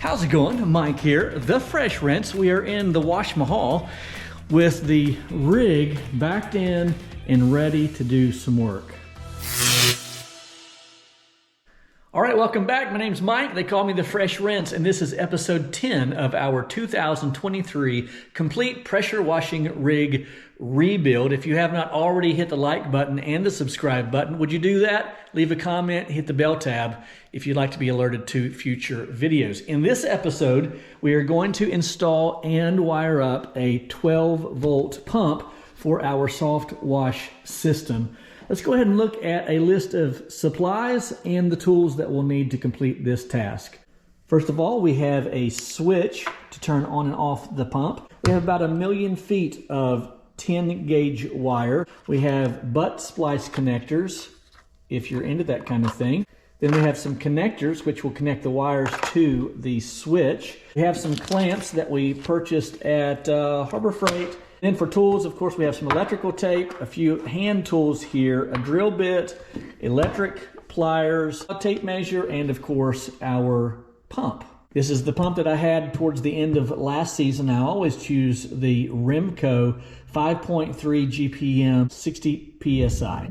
How's it going? Mike here, The Fresh Rinse. We are in the Wash Mahal with the rig backed in and ready to do some work. All right, welcome back. My name's Mike. They call me The Fresh Rinse, and this is episode 10 of our 2023 complete pressure washing rig rebuild. If you have not already hit the like button and the subscribe button, would you do that? Leave a comment, hit the bell tab if you'd like to be alerted to future videos. In this episode, we are going to install and wire up a 12-volt pump for our soft wash system. Let's go ahead and look at a list of supplies and the tools that we'll need to complete this task. First of all, we have a switch to turn on and off the pump. We have about 1 million feet of 10 gauge wire. We have butt splice connectors, if you're into that kind of thing. Then we have some connectors, which will connect the wires to the switch. We have some clamps that we purchased at Harbor Freight. Then for tools, of course, we have some electrical tape, a few hand tools here, a drill bit, electric pliers, a tape measure, and of course, our pump. This is the pump that I had towards the end of last season. I always choose the Remco 5.3 GPM 60 PSI.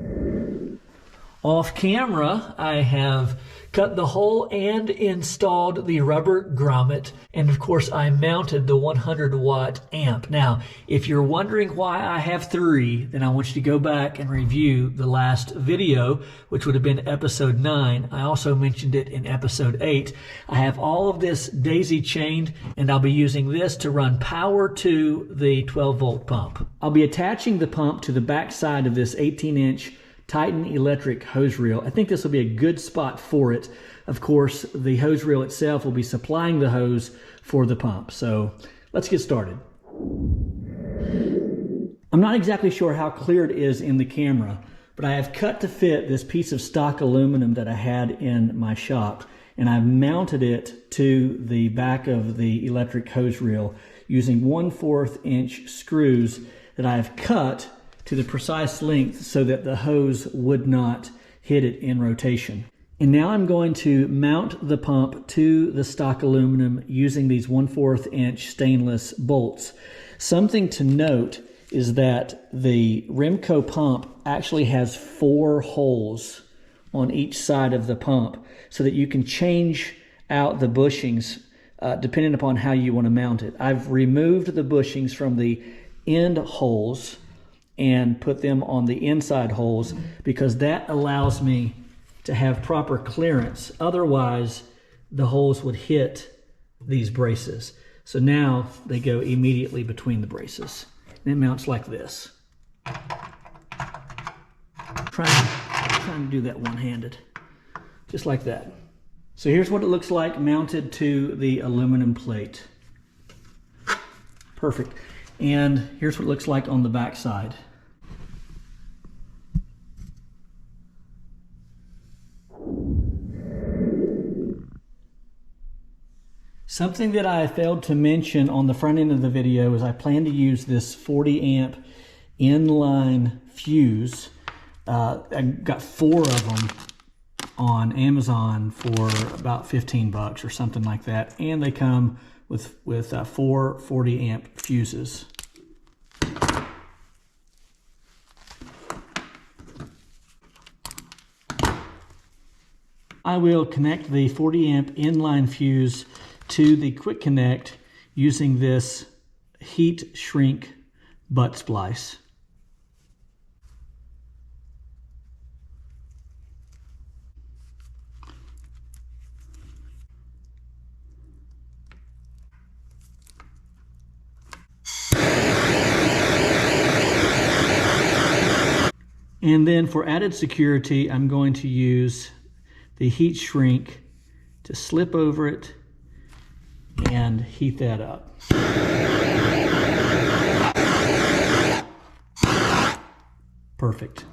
Off camera, I have cut the hole and installed the rubber grommet, and of course I mounted the 100-watt amp. Now, if you're wondering why I have 3, then I want you to go back and review the last video, which would have been episode 9. I also mentioned it in episode 8. I have all of this daisy chained, and I'll be using this to run power to the 12-volt pump. I'll be attaching the pump to the back side of this 18-inch Titan electric hose reel. I think this will be a good spot for it. Of course, the hose reel itself will be supplying the hose for the pump. So let's get started. I'm not exactly sure how clear it is in the camera, but I have cut to fit this piece of stock aluminum that I had in my shop, and I've mounted it to the back of the electric hose reel using 1/4 inch screws that I've cut to the precise length so that the hose would not hit it in rotation. And now I'm going to mount the pump to the stock aluminum using these 1/4 inch stainless bolts. Something to note is that the Remco pump actually has 4 holes on each side of the pump so that you can change out the bushings depending upon how you want to mount it. I've removed the bushings from the end holes and put them on the inside holes because that allows me to have proper clearance. Otherwise, the holes would hit these braces. So now they go immediately between the braces. And it mounts like this. Trying to do that one-handed, just like that. So here's what it looks like mounted to the aluminum plate. Perfect. And here's what it looks like on the back side. Something that I failed to mention on the front end of the video is I plan to use this 40 amp inline fuse. I got 4 of them on Amazon for about 15 bucks or something like that. And they come with 4 40 amp fuses. I will connect the 40 amp inline fuse to the quick connect using this heat shrink butt splice. And then for added security, I'm going to use the heat shrink to slip over it and heat that up. Perfect.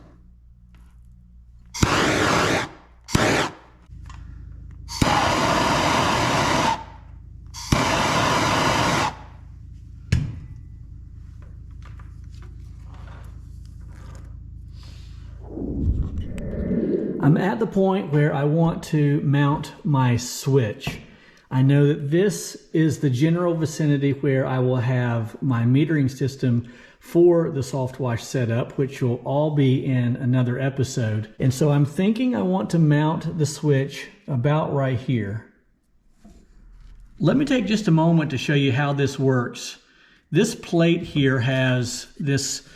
I'm at the point where I want to mount my switch. I know that this is the general vicinity where I will have my metering system for the soft wash setup, which will all be in another episode. And so I'm thinking I want to mount the switch about right here. Let me take just a moment to show you how this works. This plate here has this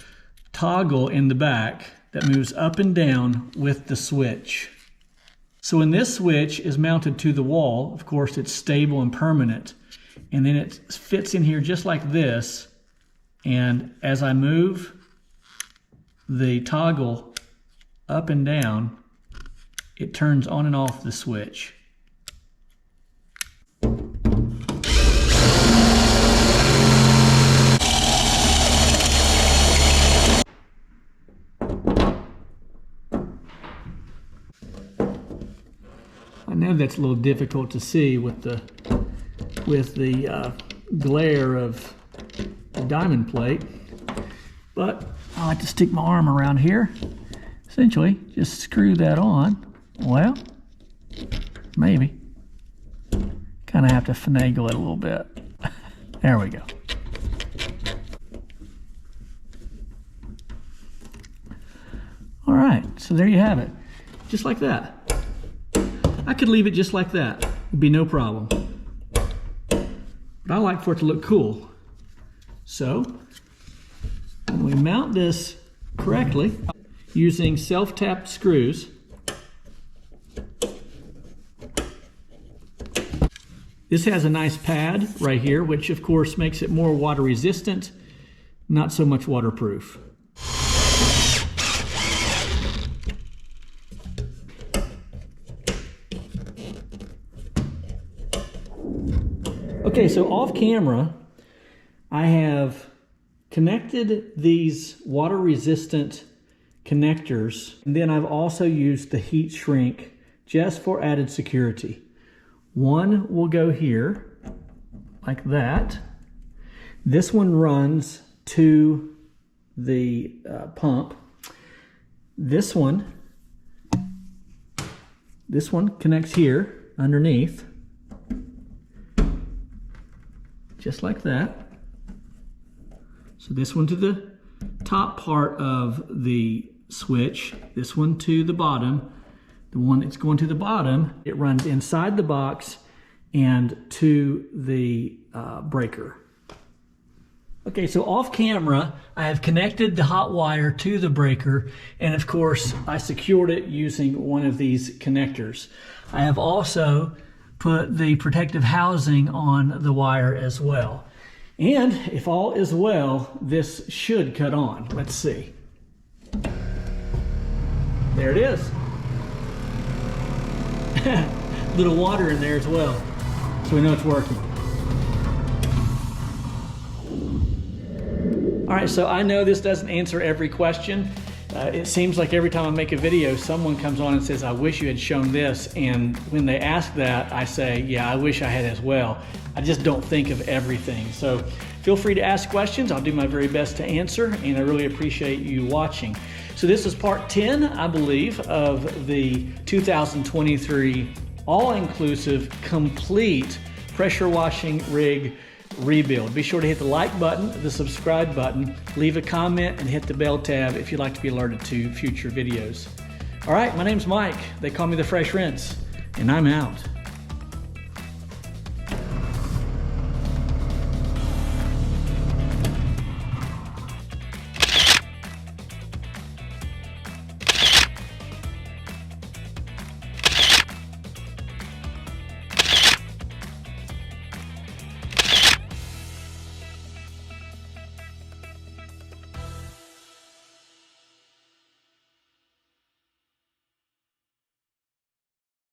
toggle in the back that moves up and down with the switch. So when this switch is mounted to the wall, of course it's stable and permanent, and then it fits in here just like this, and as I move the toggle up and down, it turns on and off the switch. I know that's a little difficult to see with the glare of the diamond plate, but I like to stick my arm around here. Essentially, just screw that on. Well, maybe. Kind of have to finagle it a little bit. There we go. All right, so there you have it. Just like that. I could leave it just like that. It'd be no problem. But I like for it to look cool. So, when we mount this correctly, using self-tapped screws, this has a nice pad right here, which of course makes it more water resistant, not so much waterproof. Okay, so off camera, I have connected these water resistant connectors, and then I've also used the heat shrink just for added security. One will go here, like that. This one runs to the pump. This one connects here underneath. Just like that. So this one to the top part of the switch, this one to the bottom. The one that's going to the bottom, it runs inside the box and to the breaker. Okay, so off camera, I have connected the hot wire to the breaker, and of course, I secured it using one of these connectors. I have also put the protective housing on the wire as well. And if all is well, this should cut on. Let's see. There it is. Little water in there as well, so we know it's working. All right, so I know this doesn't answer every question. It seems like every time I make a video, someone comes on and says, I wish you had shown this. And when they ask that, I say, yeah, I wish I had as well. I just don't think of everything. So feel free to ask questions. I'll do my very best to answer, and I really appreciate you watching. So this is part 10, I believe, of the 2023 all-inclusive, complete pressure washing rig rebuild. Be sure to hit the like button, the subscribe button, leave a comment, and hit the bell tab if you'd like to be alerted to future videos. All right, my name's Mike. They call me the Fresh Rinse, and I'm out.